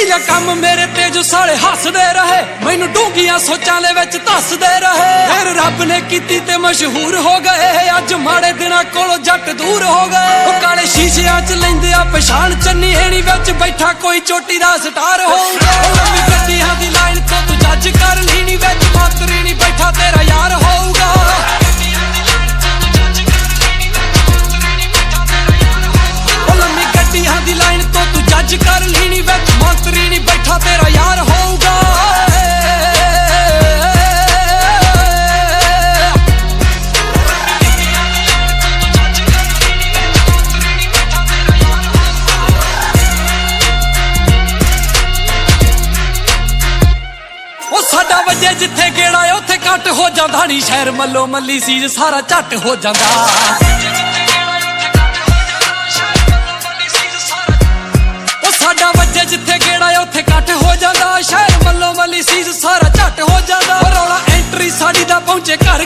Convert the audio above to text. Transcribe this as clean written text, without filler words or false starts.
ਪਹਿਲਾ ਕੰਮ ਮੇਰੇ ਤੇ ਜੋ ਸਾਲੇ ਹੱਸਦੇ ਰਹੇ, ਮੈਨੂੰ ਡੂੰਘੀਆਂ ਸੋਚਾਂ ਦੇ ਵਿੱਚ ਧੱਸਦੇ ਰਹੇ। ਫਿਰ ਰੱਬ ਨੇ ਕੀਤੀ ਤੇ ਮਸ਼ਹੂਰ ਹੋ ਗਏ, ਅੱਜ ਮਾੜੇ ਦਿਨਾਂ ਕੋਲੋਂ ਜੱਟ ਦੂਰ ਹੋ ਗਏ। ਉਹ ਕਾਲੇ ਸ਼ੀਸ਼ਿਆਂ 'ਚ ਲੈਂਦੇ ਆ ਪਛਾਣ, ਚੰਨੀ ਹੈਣੀ ਵਿੱਚ ਬੈਠਾ ਕੋਈ ਚੋਟੀ ਦਾ ਸਟਾਰ ਹੋਊਗਾ। ਲੰਮੀ ਗੱਡੀਆਂ ਦੀ ਲਾਈਨ ਤੋਂ ਤੂੰ ਜੱਜ ਕਰ ਲਈ ਨੀ, ਵਿੱਚ ਮੰਤਰੀ ਨਹੀਂ ਬੈਠਾ ਤੇਰਾ ਯਾਰ ਹੋਊਗਾ। ਲੰਮੀ ਗੱਡੀਆਂ ਦੀ ਲਾਈਨ ਤੋਂ ਤੂੰ ਜੱਜ ਕਰ ਲਈ ਨੀ, ਵਿੱਚ ਮੰਤਰੀ ਨਹੀਂ ਬੈਠਾ ਤੇਰਾ ਯਾਰ ਹੋਊਗਾ। ਉਹ ਸਾਡਾ ਵਜੇ ਜਿੱਥੇ ਗੇੜਾ ਉੱਥੇ ਕੱਟ ਹੋ ਜਾਂਦਾ ਨੀ, ਸ਼ਹਿਰ ਮੱਲੋ ਮੱਲੀ ਸੀਜ ਸਾਰਾ ਝੱਟ ਹੋ ਜਾਂਦਾ। ਸਾਡਾ ਵਜੇ ਜਿੱਥੇ ਗੇੜਾ ਉੱਥੇ ਇਕੱਠ ਹੋ ਜਾਂਦਾ, ਸ਼ਹਿਰ ਮੱਲੋ ਮੱਲੀ ਸੀਜ਼ ਸਾਰਾ ਝੱਟ ਹੋ ਜਾਂਦਾ। ਰੌਲਾ ਐਂਟਰੀ ਸਾਡੀ ਦਾ ਪਹੁੰਚੇ ਘਰ